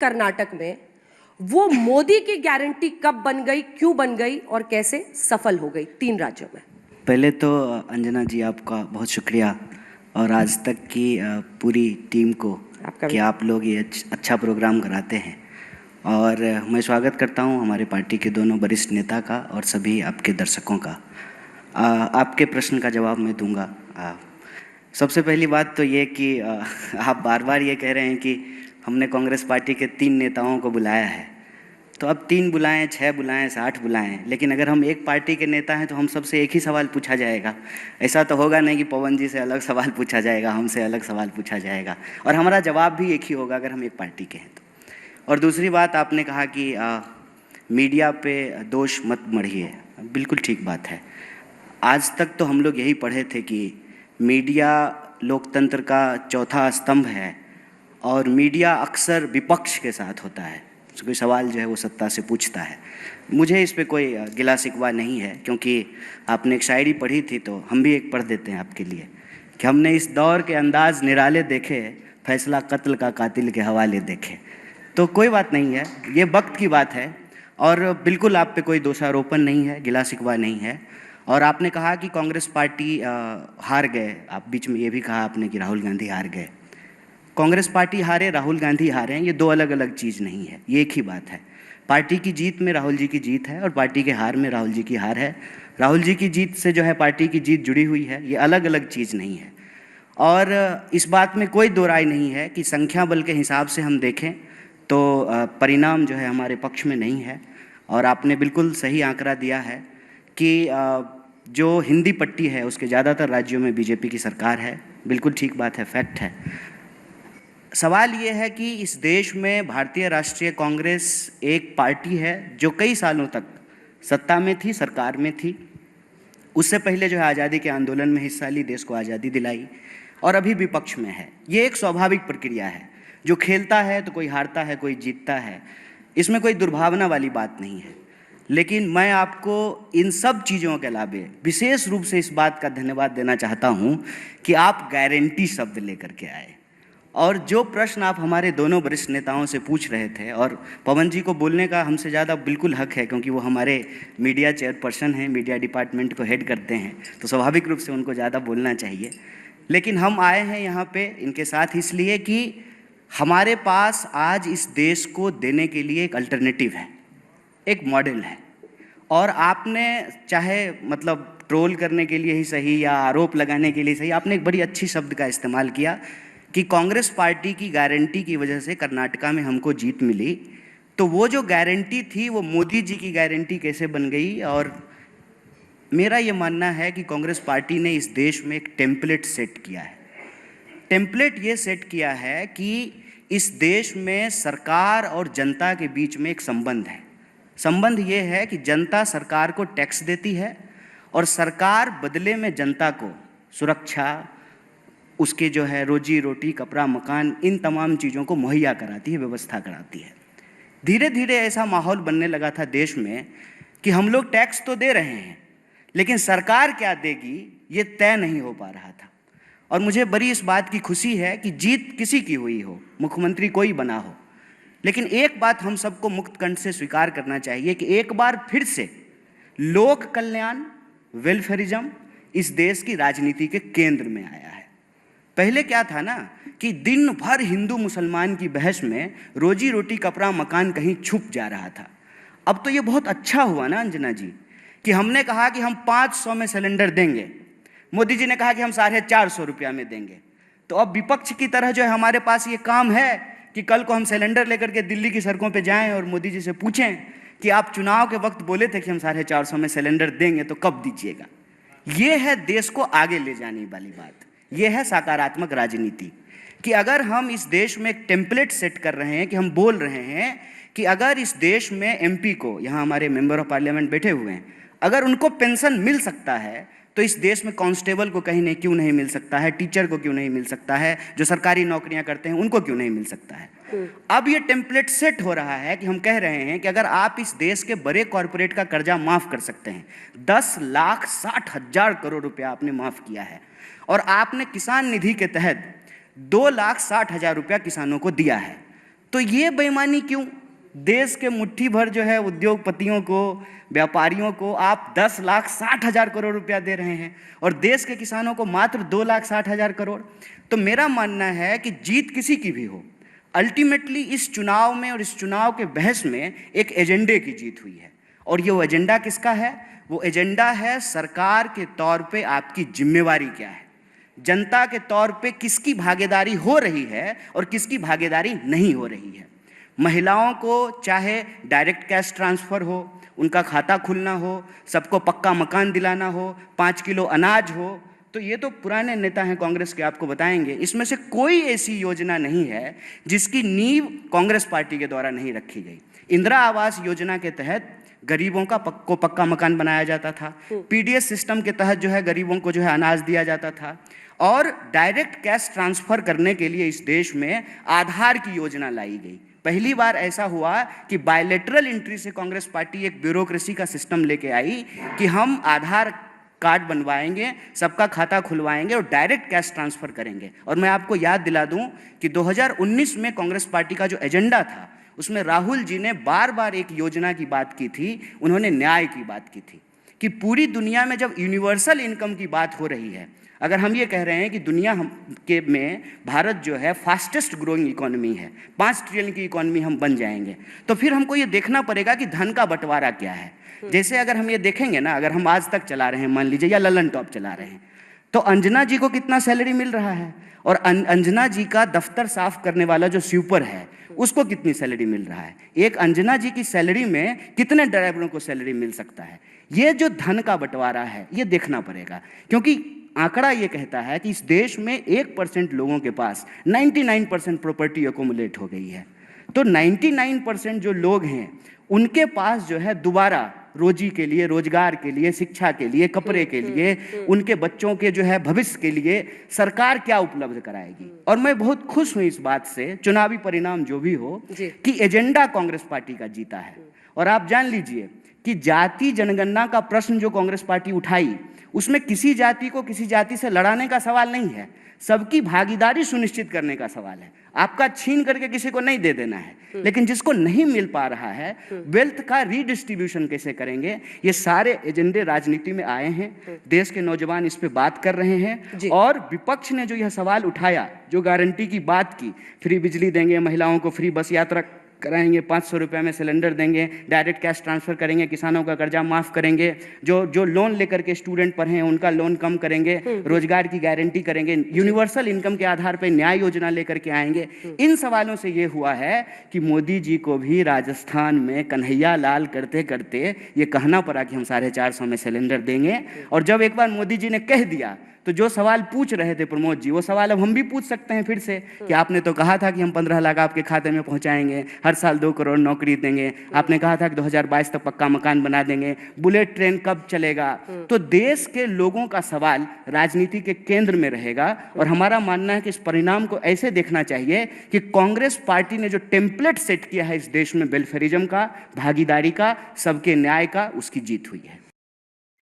कर्नाटक में वो मोदी की गारंटी कब बन गई, क्यों बन गई और कैसे सफल हो गई 3 राज्यों में? पहले तो अंजना जी आपका बहुत शुक्रिया और आज तक की पूरी टीम को आपका कि भी। आप लोग ये अच्छा प्रोग्राम कराते हैं। और मैं स्वागत करता हूं हमारे पार्टी के दोनों वरिष्ठ नेता का और सभी आपके दर्शकों का। आपके प्रश्न का जवाब मैं दूंगा। सबसे पहली बात तो ये कि आप बार बार ये कह रहे हैं कि हमने कांग्रेस पार्टी के 3 नेताओं को बुलाया है। तो अब 3 बुलाएं, 6 बुलाएं, 60 बुलाएं, लेकिन अगर हम एक पार्टी के नेता हैं तो हम सबसे एक ही सवाल पूछा जाएगा। ऐसा तो होगा नहीं कि पवन जी से अलग सवाल पूछा जाएगा, हमसे अलग सवाल पूछा जाएगा, और हमारा जवाब भी एक ही होगा अगर हम एक पार्टी के हैं तो। और दूसरी बात, आपने कहा कि मीडिया पे दोष मत मढ़िए। बिल्कुल ठीक बात है। आज तक तो हम लोग यही पढ़े थे कि मीडिया लोकतंत्र का चौथा स्तंभ है और मीडिया अक्सर विपक्ष के साथ होता है। कोई सवाल जो है वो सत्ता से पूछता है। मुझे इस पे कोई गिला शिकवा नहीं है, क्योंकि आपने एक शायरी पढ़ी थी तो हम भी एक पढ़ देते हैं आपके लिए कि हमने इस दौर के अंदाज निराले देखे, फैसला कत्ल का कातिल के हवाले देखे। तो कोई बात नहीं है, ये वक्त की बात है और बिल्कुल आप पे कोई दोषारोपण नहीं है, गिला शिकवा नहीं है। और आपने कहा कि कांग्रेस पार्टी हार गए। आप बीच में ये भी कहा आपने कि राहुल गांधी हार गए। कांग्रेस पार्टी हारे, राहुल गांधी हारे, ये दो अलग अलग चीज़ नहीं है, ये एक ही बात है। पार्टी की जीत में राहुल जी की जीत है और पार्टी के हार में राहुल जी की हार है। राहुल जी की जीत से जो है पार्टी की जीत जुड़ी हुई है, ये अलग अलग चीज़ नहीं है। और इस बात में कोई दो राय नहीं है कि संख्या बल के हिसाब से हम देखें तो परिणाम जो है हमारे पक्ष में नहीं है। और आपने बिल्कुल सही आंकड़ा दिया है कि जो हिंदी पट्टी है उसके ज़्यादातर राज्यों में बीजेपी की सरकार है। बिल्कुल ठीक बात है, फैक्ट है। सवाल ये है कि इस देश में भारतीय राष्ट्रीय कांग्रेस एक पार्टी है जो कई सालों तक सत्ता में थी, सरकार में थी। उससे पहले जो है आज़ादी के आंदोलन में हिस्सा ली, देश को आज़ादी दिलाई, और अभी विपक्ष में है। ये एक स्वाभाविक प्रक्रिया है। जो खेलता है तो कोई हारता है, कोई जीतता है, इसमें कोई दुर्भावना वाली बात नहीं है। लेकिन मैं आपको इन सब चीज़ों के अलावा विशेष रूप से इस बात का धन्यवाद देना चाहता हूँ कि आप गारंटी शब्द लेकर के आए। और जो प्रश्न आप हमारे दोनों वरिष्ठ नेताओं से पूछ रहे थे, और पवन जी को बोलने का हमसे ज़्यादा बिल्कुल हक है क्योंकि वो हमारे मीडिया चेयरपर्सन हैं, मीडिया डिपार्टमेंट को हेड करते हैं, तो स्वाभाविक रूप से उनको ज़्यादा बोलना चाहिए। लेकिन हम आए हैं यहाँ पे इनके साथ इसलिए कि हमारे पास आज इस देश को देने के लिए एक अल्टरनेटिव है, एक मॉडल है। और आपने चाहे मतलब ट्रोल करने के लिए ही सही या आरोप लगाने के लिए सही, आपने एक बड़ी अच्छी शब्द का इस्तेमाल किया कि कांग्रेस पार्टी की गारंटी की वजह से कर्नाटका में हमको जीत मिली। तो वो जो गारंटी थी वो मोदी जी की गारंटी कैसे बन गई? और मेरा ये मानना है कि कांग्रेस पार्टी ने इस देश में एक टेम्पलेट सेट किया है। टेम्पलेट ये सेट किया है कि इस देश में सरकार और जनता के बीच में एक संबंध है। संबंध ये है कि जनता सरकार को टैक्स देती है और सरकार बदले में जनता को सुरक्षा, उसके जो है रोजी रोटी, कपड़ा, मकान, इन तमाम चीज़ों को मुहैया कराती है, व्यवस्था कराती है। धीरे धीरे ऐसा माहौल बनने लगा था देश में कि हम लोग टैक्स तो दे रहे हैं लेकिन सरकार क्या देगी ये तय नहीं हो पा रहा था। और मुझे बड़ी इस बात की खुशी है कि जीत किसी की हुई हो, मुख्यमंत्री कोई बना हो, लेकिन एक बात हम सबको मुक्त कंठ से स्वीकार करना चाहिए कि एक बार फिर से लोक कल्याण, वेलफेयरिज्म इस देश की राजनीति के केंद्र में आया है। पहले क्या था ना कि दिन भर हिंदू मुसलमान की बहस में रोजी रोटी, कपड़ा, मकान कहीं छुप जा रहा था। अब तो ये बहुत अच्छा हुआ ना अंजना जी कि हमने कहा कि हम 500 में सिलेंडर देंगे, मोदी जी ने कहा कि हम 450 रुपया में देंगे। तो अब विपक्ष की तरह जो है हमारे पास ये काम है कि कल को हम सिलेंडर लेकर के दिल्ली की सड़कों पे जाएं और मोदी जी से पूछें कि आप चुनाव के वक्त बोले थे कि हम 450 में सिलेंडर देंगे, तो कब दीजिएगा? ये है देश को आगे ले जाने वाली बात। ये है सकारात्मक राजनीति कि अगर हम इस देश में एक टेम्पलेट सेट कर रहे हैं कि हम बोल रहे हैं कि अगर इस देश में एमपी को, यहाँ हमारे मेंबर ऑफ पार्लियामेंट बैठे हुए हैं, अगर उनको पेंशन मिल सकता है तो इस देश में कांस्टेबल को कहीं नहीं क्यों नहीं मिल सकता है, टीचर को क्यों नहीं मिल सकता है, जो सरकारी नौकरियां करते हैं उनको क्यों नहीं मिल सकता है। अब ये टेम्पलेट सेट हो रहा है कि हम कह रहे हैं कि अगर आप इस देश के बड़े कॉरपोरेट का कर्जा माफ कर सकते हैं, 10,60,000 करोड़ रुपया आपने माफ किया है, और आपने किसान निधि के तहत 2,60,000 रुपया किसानों को दिया है, तो ये बेईमानी क्यों? देश के मुट्ठी भर जो है उद्योगपतियों को, व्यापारियों को आप 10,60,000 करोड़ रुपया दे रहे हैं और देश के किसानों को मात्र 2,60,000 करोड़। तो मेरा मानना है कि जीत किसी की भी हो, अल्टीमेटली इस चुनाव में और इस चुनाव के बहस में एक एजेंडे की जीत हुई है। और ये वो एजेंडा किसका है? वो एजेंडा है सरकार के तौर पे आपकी जिम्मेवारी क्या है, जनता के तौर पे किसकी भागीदारी हो रही है और किसकी भागीदारी नहीं हो रही है। महिलाओं को चाहे डायरेक्ट कैश ट्रांसफ़र हो, उनका खाता खुलना हो, सबको पक्का मकान दिलाना हो, 5 किलो अनाज हो, तो ये तो पुराने नेता हैं कांग्रेस के, आपको बताएंगे। इसमें से कोई ऐसी योजना नहीं है जिसकी नींव कांग्रेस पार्टी के द्वारा नहीं रखी गई। इंदिरा आवास योजना के तहत गरीबों का पक्का मकान बनाया जाता था। पीडीएस सिस्टम के तहत जो है गरीबों को जो है अनाज दिया जाता था। और डायरेक्ट कैश ट्रांसफ़र करने के लिए इस देश में आधार की योजना लाई गई। पहली बार ऐसा हुआ कि बायलैटरल एंट्री से कांग्रेस पार्टी एक ब्यूरोक्रेसी का सिस्टम लेके आई कि हम आधार कार्ड बनवाएंगे, सबका खाता खुलवाएंगे और डायरेक्ट कैश ट्रांसफ़र करेंगे। और मैं आपको याद दिला दूं कि 2019 में कांग्रेस पार्टी का जो एजेंडा था उसमें राहुल जी ने बार बार एक योजना की बात की थी, उन्होंने न्याय की बात की थी कि पूरी दुनिया में जब यूनिवर्सल इनकम की बात हो रही है, अगर हम ये कह रहे हैं कि दुनिया में भारत जो है फास्टेस्ट ग्रोइंग इकोनॉमी है, 5 ट्रिलियन की इकोनॉमी हम बन जाएंगे, तो फिर हमको ये देखना पड़ेगा कि धन का बंटवारा क्या है। जैसे अगर हम ये देखेंगे ना, अगर हम आज तक चला रहे हैं मान लीजिए, या ललन टॉप चला रहे हैं, तो अंजना जी को कितना सैलरी मिल रहा है और अंजना जी का दफ्तर साफ करने वाला जो स्वीपर है उसको कितनी सैलरी मिल रहा है। एक अंजना जी की सैलरी में कितने ड्राइवरों को सैलरी मिल सकता है। ये जो धन का बंटवारा है ये देखना पड़ेगा, क्योंकि आंकड़ा ये कहता है कि इस देश में 1% लोगों के पास 99% प्रॉपर्टी अकोमुलेट हो गई है। तो 99% जो लोग हैं उनके पास जो है दोबारा रोजी के लिए, रोजगार के लिए, शिक्षा के लिए, कपड़े के लिए, उनके बच्चों के जो है भविष्य के लिए सरकार क्या उपलब्ध कराएगी। और मैं बहुत खुश हूं इस बात से, चुनावी परिणाम जो भी हो, कि एजेंडा कांग्रेस पार्टी का जीता है। और आप जान लीजिए कि जाति जनगणना का प्रश्न जो कांग्रेस पार्टी उठाई, उसमें किसी जाति को किसी जाति से लड़ाने का सवाल नहीं है, सबकी भागीदारी सुनिश्चित करने का सवाल है। आपका छीन करके किसी को नहीं दे देना है, लेकिन जिसको नहीं मिल पा रहा है वेल्थ का रीडिस्ट्रीब्यूशन कैसे करेंगे, ये सारे एजेंडे राजनीति में आए हैं। देश के नौजवान इस पे बात कर रहे हैं। और विपक्ष ने जो यह सवाल उठाया, जो गारंटी की बात की, फ्री बिजली देंगे, महिलाओं को फ्री बस यात्रा कराएंगे, 500 रुपये में सिलेंडर देंगे, डायरेक्ट कैश ट्रांसफ़र करेंगे, किसानों का कर्जा माफ़ करेंगे, जो लोन लेकर के स्टूडेंट पढ़े हैं उनका लोन कम करेंगे, रोजगार की गारंटी करेंगे, यूनिवर्सल इनकम के आधार पर न्याय योजना लेकर के आएंगे। इन सवालों से ये हुआ है कि मोदी जी को भी राजस्थान में कन्हैया लाल करते करते ये कहना पड़ा कि हम 450 में सिलेंडर देंगे। और जब एक बार मोदी जी ने कह दिया तो जो सवाल पूछ रहे थे प्रमोद जी, वो सवाल अब हम भी पूछ सकते हैं फिर से कि आपने तो कहा था कि हम 15 लाख आपके खाते में पहुंचाएंगे, हर साल 2 करोड़ नौकरी देंगे, आपने कहा था कि 2022 तक पक्का मकान बना देंगे, बुलेट ट्रेन कब चलेगा। तो देश के लोगों का सवाल राजनीति के केंद्र में रहेगा। और हमारा मानना है कि इस परिणाम को ऐसे देखना चाहिए कि कांग्रेस पार्टी ने जो टेम्पलेट सेट किया है इस देश में वेलफेयरिज्म का, भागीदारी का, सबके न्याय का, उसकी जीत हुई है।